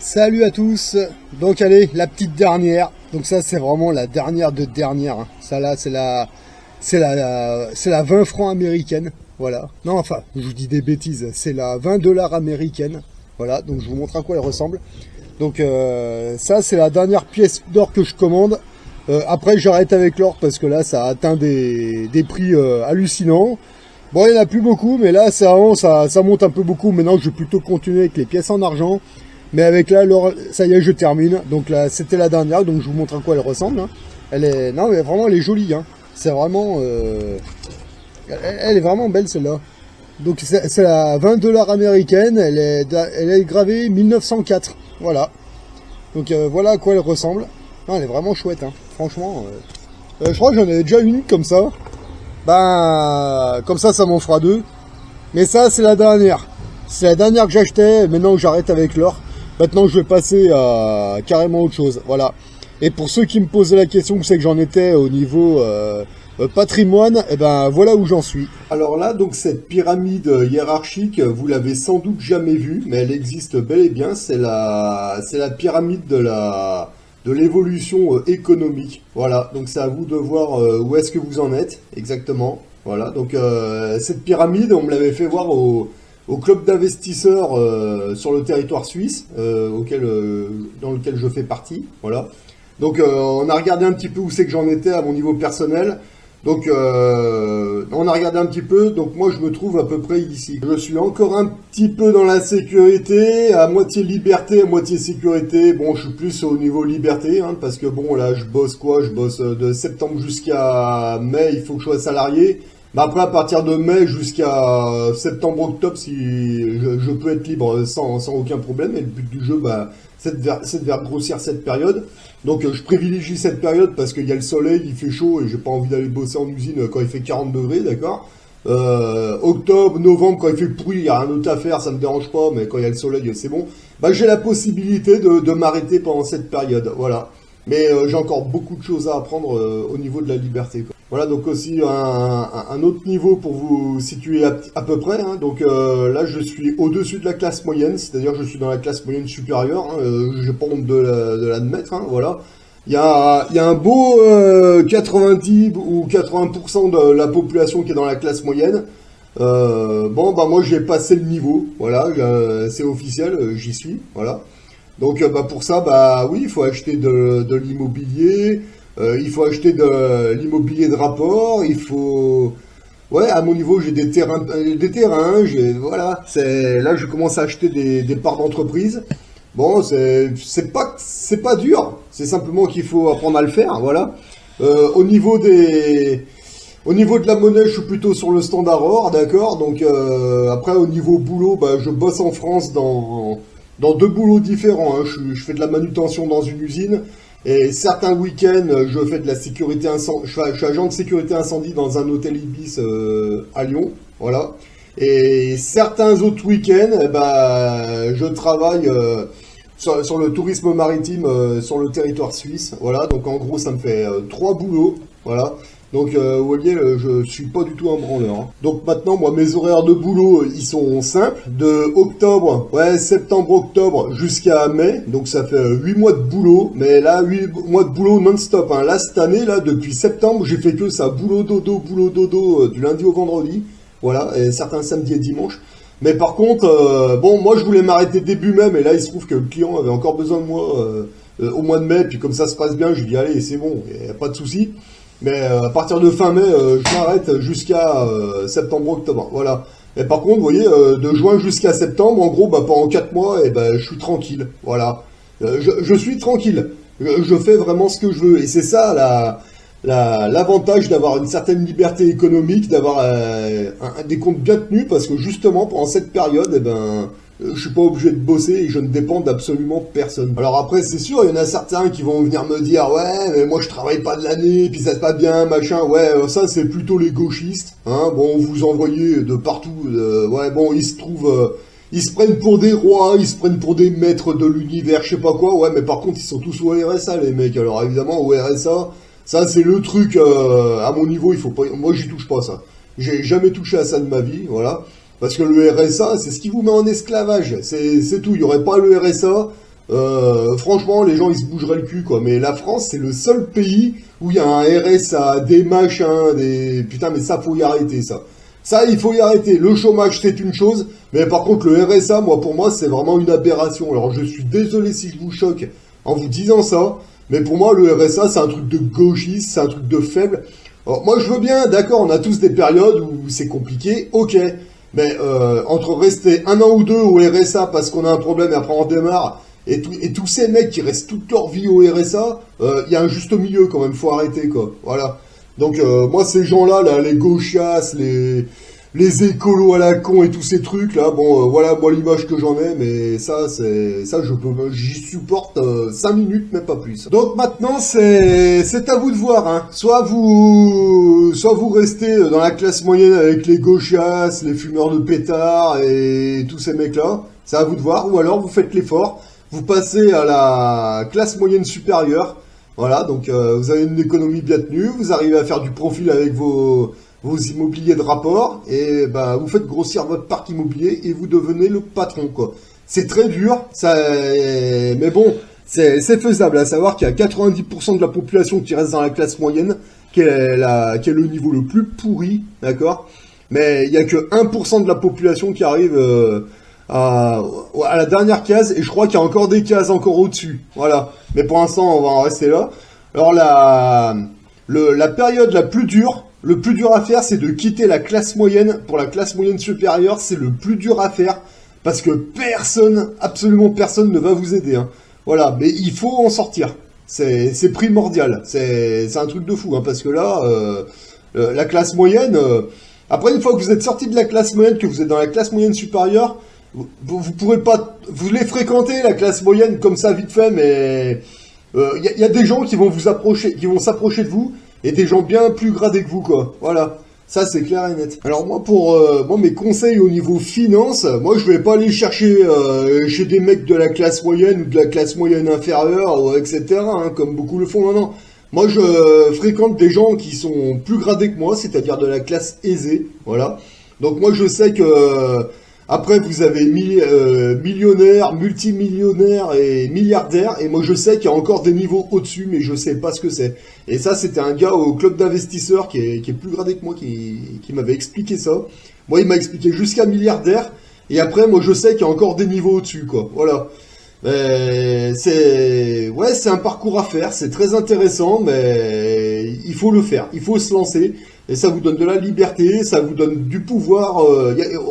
Salut à tous. Donc allez, la petite dernière. Donc ça c'est vraiment la dernière de dernière, hein. Ça là c'est la 20 francs américaine. Voilà. Non, enfin, je vous dis des bêtises, c'est la 20 dollars américaine. Voilà, donc je vous montre à quoi elle ressemble. Donc ça c'est la dernière pièce d'or que je commande. Après j'arrête avec l'or parce que là ça a atteint des prix hallucinants. Bon, il n'y en a plus beaucoup, mais là c'est vraiment ça monte un peu beaucoup. Maintenant je vais plutôt continuer avec les pièces en argent. Mais avec là, l'or, ça y est, je termine. Donc là, c'était la dernière, donc je vous montre à quoi elle ressemble, hein. Elle est, non, mais vraiment, elle est jolie, hein. C'est vraiment, elle est vraiment belle celle-là. Donc c'est la 20 dollars américaine. Elle est gravée 1904. Voilà. Donc voilà à quoi elle ressemble. Non, elle est vraiment chouette, hein. Franchement, je crois que j'en avais déjà une comme ça. Ben, comme ça m'en fera deux. Mais ça, c'est la dernière. C'est la dernière que j'achetais. Maintenant, j'arrête avec l'or. Maintenant, je vais passer à carrément autre chose. Voilà. Et pour ceux qui me posaient la question, où c'est que j'en étais au niveau patrimoine, et ben voilà où j'en suis. Alors là, donc cette pyramide hiérarchique, vous l'avez sans doute jamais vue, mais elle existe bel et bien. C'est la pyramide de l'évolution économique. Voilà. Donc c'est à vous de voir où est-ce que vous en êtes exactement. Voilà. Donc cette pyramide, on me l'avait fait voir au club d'investisseurs sur le territoire suisse, dans lequel je fais partie. Voilà. Donc on a regardé un petit peu où c'est que j'en étais à mon niveau personnel. Donc on a regardé un petit peu, donc moi je me trouve à peu près ici. Je suis encore un petit peu dans la sécurité, à moitié liberté, à moitié sécurité. Bon, je suis plus au niveau liberté, hein, parce que bon là je bosse quoi? Je bosse de septembre jusqu'à mai, il faut que je sois salarié. Mais après, à partir de mai jusqu'à septembre-octobre, si je peux être libre sans aucun problème. Et le but du jeu, bah, c'est de faire grossir cette période. Donc, je privilégie cette période parce qu'il y a le soleil, il fait chaud et j'ai pas envie d'aller bosser en usine quand il fait 40 degrés, d'accord. Octobre, novembre, quand il fait pourri, il n'y a rien d'autre à faire, ça me dérange pas, mais quand il y a le soleil, c'est bon. Bah, j'ai la possibilité de m'arrêter pendant cette période, voilà. Mais j'ai encore beaucoup de choses à apprendre au niveau de la liberté, quoi. Voilà, donc aussi un autre niveau pour vous situer à peu près, hein. Donc là, je suis au-dessus de la classe moyenne, c'est-à-dire je suis dans la classe moyenne supérieure, hein. J'ai pas honte de l'admettre, hein, voilà. Il y a un beau 90 ou 80% de la population qui est dans la classe moyenne. Bon, bah moi j'ai passé le niveau, voilà, c'est officiel, j'y suis, voilà. Donc bah, pour ça, bah oui, il faut acheter de l'immobilier. Il faut acheter de l'immobilier de rapport, il faut... Ouais, à mon niveau, j'ai des terrains, voilà, là, je commence à acheter des parts d'entreprise. Bon, c'est pas dur, c'est simplement qu'il faut apprendre à le faire, voilà. Au niveau de la monnaie, je suis plutôt sur le standard or, d'accord. Donc après, au niveau boulot, bah, je bosse en France dans deux boulots différents, hein. Je fais de la manutention dans une usine. Et certains week-ends, je fais de la sécurité incendie. Je suis agent de sécurité incendie dans un hôtel Ibis à Lyon, voilà. Et certains autres week-ends, eh ben, je travaille sur le tourisme maritime sur le territoire suisse, voilà. Donc en gros, ça me fait 3 boulots, voilà. Donc vous voyez, je suis pas du tout un branleur, hein. Donc maintenant, moi, mes horaires de boulot, ils sont simples. De septembre-octobre jusqu'à mai. Donc ça fait 8 mois de boulot. Mais là, 8 mois de boulot non-stop, hein. Là, cette année, là, depuis septembre, j'ai fait que ça. Boulot dodo, du lundi au vendredi. Voilà, et certains samedis et dimanches. Mais par contre, bon, moi, je voulais m'arrêter début mai. Mais là, il se trouve que le client avait encore besoin de moi au mois de mai. Puis comme ça se passe bien, je lui dis, allez, c'est bon, y a pas de souci. Mais à partir de fin mai, je m'arrête jusqu'à septembre-octobre. Voilà. Et par contre, vous voyez, de juin jusqu'à septembre, en gros, bah, pendant 4 mois, et ben, je suis tranquille. Voilà. Je suis tranquille. Je fais vraiment ce que je veux. Et c'est ça l'avantage d'avoir une certaine liberté économique, d'avoir des comptes bien tenus, parce que justement, pendant cette période, eh ben, je suis pas obligé de bosser et je ne dépends d'absolument personne. Alors après, c'est sûr, il y en a certains qui vont venir me dire « Ouais, mais moi je travaille pas de l'année, puis ça se passe bien, machin. » Ouais, ça c'est plutôt les gauchistes, hein. Bon, vous envoyez de partout. Ouais, bon, ils se prennent pour des rois, ils se prennent pour des maîtres de l'univers, je sais pas quoi. Ouais, mais par contre, ils sont tous au RSA, les mecs. Alors évidemment, au RSA, ça c'est le truc, à mon niveau, il faut pas... Moi, j'y touche pas, ça. J'ai jamais touché à ça de ma vie, voilà. Parce que le RSA, c'est ce qui vous met en esclavage. C'est tout. Il n'y aurait pas le RSA. franchement, les gens, ils se bougeraient le cul, quoi. Mais la France, c'est le seul pays où il y a un RSA, des machins, des... Putain, mais ça, faut y arrêter, ça. Ça, il faut y arrêter. Le chômage, c'est une chose, mais par contre, le RSA, moi, pour moi, c'est vraiment une aberration. Alors, je suis désolé si je vous choque en vous disant ça, mais pour moi, le RSA, c'est un truc de gauchiste, c'est un truc de faible. Alors, moi, je veux bien, d'accord, on a tous des périodes où c'est compliqué, ok. Mais entre rester un an ou deux au RSA parce qu'on a un problème et après on démarre, et tous ces mecs qui restent toute leur vie au RSA, il y a un juste milieu quand même, faut arrêter, quoi. Voilà. Donc moi, ces gens-là, là, les gauchias, les écolos à la con et tous ces trucs là, bon voilà moi l'image que j'en ai, mais ça j'y supporte 5 minutes, même pas plus. Donc maintenant c'est à vous de voir, hein. Soit vous restez dans la classe moyenne avec les gauchias, les fumeurs de pétards et tous ces mecs là, c'est à vous de voir, ou alors vous faites l'effort, vous passez à la classe moyenne supérieure. Voilà, donc vous avez une économie bien tenue, vous arrivez à faire du profil avec vos immobiliers de rapport, et bah, vous faites grossir votre parc immobilier et vous devenez le patron, quoi. C'est très dur, ça, mais bon, c'est faisable, à savoir qu'il y a 90% de la population qui reste dans la classe moyenne, qui est le niveau le plus pourri, d'accord? Mais il y a que 1% de la population qui arrive à la dernière case, et je crois qu'il y a encore des cases encore au-dessus, voilà. Mais pour l'instant, on va en rester là. Alors la période la plus dure, le plus dur à faire, c'est de quitter la classe moyenne. Pour la classe moyenne supérieure, c'est le plus dur à faire. Parce que personne, absolument personne ne va vous aider, hein. Voilà, mais il faut en sortir. C'est primordial. C'est un truc de fou, hein, parce que là, la classe moyenne... après, une fois que vous êtes sorti de la classe moyenne, que vous êtes dans la classe moyenne supérieure, vous pourrez pas... Vous les fréquenter, la classe moyenne, comme ça, vite fait, mais... y a des gens qui vont vous approcher, qui vont s'approcher de vous, et des gens bien plus gradés que vous, quoi. Voilà. Ça, c'est clair et net. Alors moi, moi, mes conseils au niveau finance, moi, je vais pas aller chercher chez des mecs de la classe moyenne ou de la classe moyenne inférieure, etc., hein, comme beaucoup le font maintenant. Moi, je fréquente des gens qui sont plus gradés que moi, c'est-à-dire de la classe aisée, voilà. Donc moi, je sais que... après, vous avez millionnaires, multimillionnaires et milliardaires. Et moi, je sais qu'il y a encore des niveaux au-dessus, mais je sais pas ce que c'est. Et ça, c'était un gars au club d'investisseurs qui est plus gradé que moi, qui m'avait expliqué ça. Moi, il m'a expliqué jusqu'à milliardaire. Et après, moi, je sais qu'il y a encore des niveaux au-dessus, quoi. Voilà. C'est un parcours à faire. C'est très intéressant, mais il faut le faire. Il faut se lancer. Et ça vous donne de la liberté, ça vous donne du pouvoir.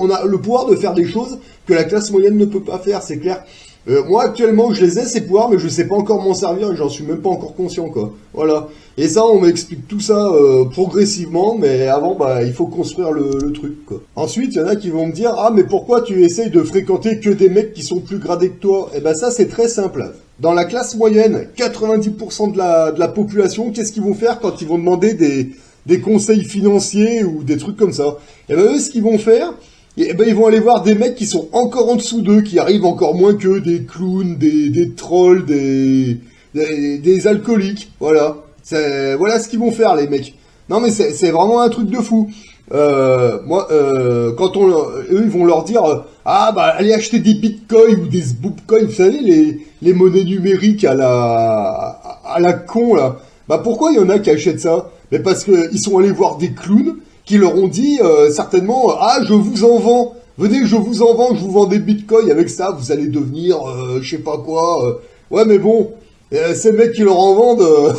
On a le pouvoir de faire des choses que la classe moyenne ne peut pas faire, c'est clair. Moi, actuellement, je les ai, ces pouvoirs, mais je sais pas encore m'en servir et j'en suis même pas encore conscient, quoi. Voilà. Et ça, on m'explique tout ça progressivement, mais avant, bah, il faut construire le truc, quoi. Ensuite, il y en a qui vont me dire, ah, mais pourquoi tu essayes de fréquenter que des mecs qui sont plus gradés que toi? Eh ben, ça, c'est très simple. Dans la classe moyenne, 90% de la population, qu'est-ce qu'ils vont faire quand ils vont demander des conseils financiers ou des trucs comme ça? Et ben eux, ce qu'ils vont faire, et ben ils vont aller voir des mecs qui sont encore en dessous d'eux, qui arrivent encore moins qu'eux, des clowns, des trolls, des alcooliques, voilà. Voilà ce qu'ils vont faire, les mecs. Non mais c'est vraiment un truc de fou. Quand eux, ils vont leur dire, ah bah allez acheter des bitcoins ou des boopcoins, vous savez, les monnaies numériques à la con, là. Bah pourquoi il y en a qui achètent ça? Mais parce que ils sont allés voir des clowns qui leur ont dit certainement, ah je vous en vends, venez je vous en vends, je vous vends des bitcoins, avec ça vous allez devenir je sais pas quoi. Ouais mais bon, ces mecs qui leur en vendent,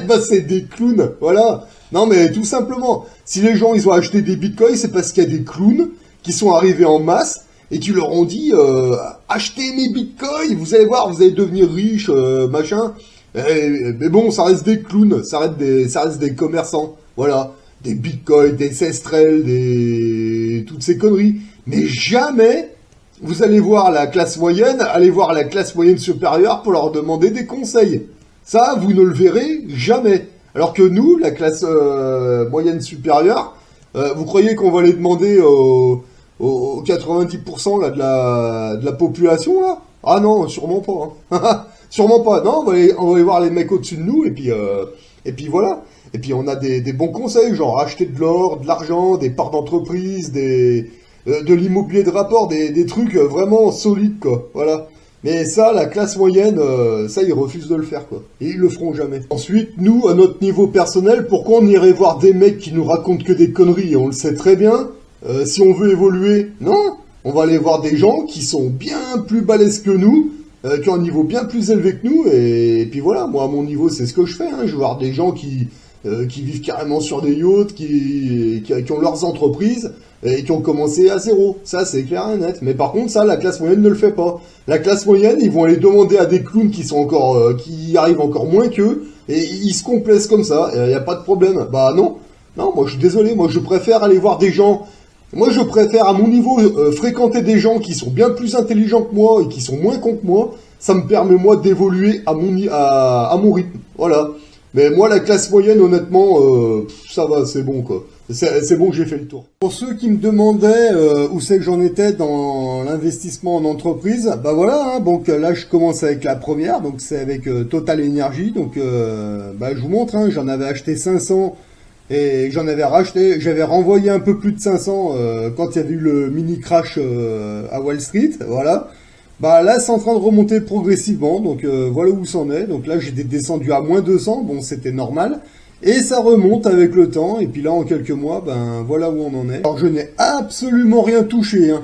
bah c'est des clowns, voilà. Non mais tout simplement, si les gens ils ont acheté des bitcoins, c'est parce qu'il y a des clowns qui sont arrivés en masse et qui leur ont dit achetez mes bitcoins, vous allez voir, vous allez devenir riche, machin. Mais bon, ça reste des clowns, ça reste des commerçants, voilà, des bitcoins, des sestrels, toutes ces conneries. Mais jamais vous allez voir la classe moyenne, allez voir la classe moyenne supérieure pour leur demander des conseils. Ça, vous ne le verrez jamais. Alors que nous, la classe moyenne supérieure, vous croyez qu'on va les demander aux 90% là, de la population là? Ah non, sûrement pas. Hein. Sûrement pas. Non, on va aller voir les mecs au-dessus de nous et puis voilà. Et puis on a des bons conseils, genre acheter de l'or, de l'argent, des parts d'entreprise, de l'immobilier de rapport, des trucs vraiment solides, quoi. Voilà. Mais ça, la classe moyenne, ça, ils refusent de le faire, quoi. Et ils le feront jamais. Ensuite, nous, à notre niveau personnel, pourquoi on irait voir des mecs qui nous racontent que des conneries? On le sait très bien. Si on veut évoluer, non. On va aller voir des gens qui sont bien plus balèzes que nous, qui ont un niveau bien plus élevé que nous, et puis voilà, moi, à mon niveau, c'est ce que je fais, hein. Je vais voir des gens qui vivent carrément sur des yachts, qui ont leurs entreprises, et qui ont commencé à zéro. Ça, c'est clair et net. Mais par contre, ça, la classe moyenne ne le fait pas. La classe moyenne, ils vont aller demander à des clowns qui sont encore, qui arrivent encore moins qu'eux, et ils se complaisent comme ça. Il n'y a pas de problème. Bah non. Non, moi, je suis désolé. Moi, je préfère aller voir des gens. Moi, je préfère, à mon niveau, fréquenter des gens qui sont bien plus intelligents que moi et qui sont moins cons que moi. Ça me permet, moi, d'évoluer à mon rythme. Voilà. Mais moi, la classe moyenne, honnêtement, ça va, c'est bon, quoi. C'est bon, j'ai fait le tour. Pour ceux qui me demandaient où c'est que j'en étais dans l'investissement en entreprise, bah voilà, hein, donc là, je commence avec la première, donc c'est avec Total Energy. Donc, bah, je vous montre, hein, j'en avais acheté 500 et j'avais renvoyé un peu plus de 500 quand il y avait eu le mini crash à Wall Street, voilà. Bah là, c'est en train de remonter progressivement, donc voilà où c'en est. Donc là, j'ai descendu à moins 200, bon, c'était normal. Et ça remonte avec le temps, et puis là, en quelques mois, ben voilà où on en est. Alors, je n'ai absolument rien touché, hein.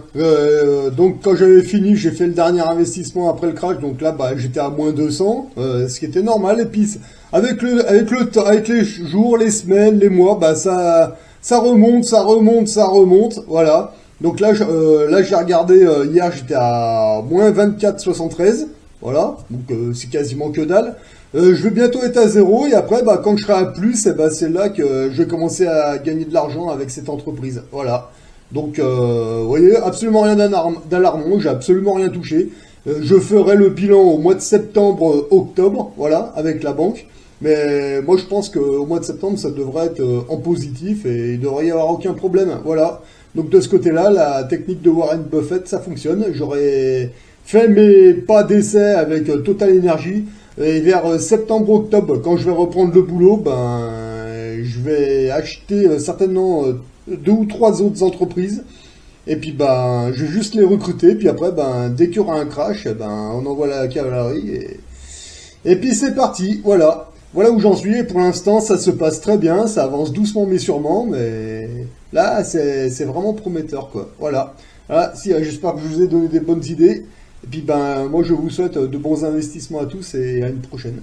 Donc, quand j'avais fini, j'ai fait le dernier investissement après le crash, donc là, bah, j'étais à moins 200, ce qui était normal. Et puis, avec le temps, avec les jours, les semaines, les mois, bah, ça remonte, voilà. Donc là, j'ai regardé, hier, j'étais à moins 24,73, voilà, donc c'est quasiment que dalle. Je vais bientôt être à zéro, et après, bah, quand je serai à plus, eh ben, c'est là que je vais commencer à gagner de l'argent avec cette entreprise, voilà. Donc, vous voyez, absolument rien d'alarmant, j'ai absolument rien touché. Je ferai le bilan au mois de septembre, octobre, voilà, avec la banque. Mais moi, je pense qu'au mois de septembre, ça devrait être en positif, et il ne devrait y avoir aucun problème, voilà. Donc de ce côté-là, la technique de Warren Buffett, ça fonctionne. J'aurais fait mes pas d'essai avec Total Energy. Et vers septembre-octobre, quand je vais reprendre le boulot, ben, je vais acheter certainement 2 ou 3 autres entreprises. Et puis, ben, je vais juste les recruter. Puis après, ben, dès qu'il y aura un crash, ben, on envoie la cavalerie. Et puis c'est parti, voilà. Voilà où j'en suis, et pour l'instant ça se passe très bien, ça avance doucement mais sûrement, mais là c'est vraiment prometteur, quoi. Voilà. Voilà, si, j'espère que je vous ai donné des bonnes idées, et puis ben moi je vous souhaite de bons investissements à tous et à une prochaine.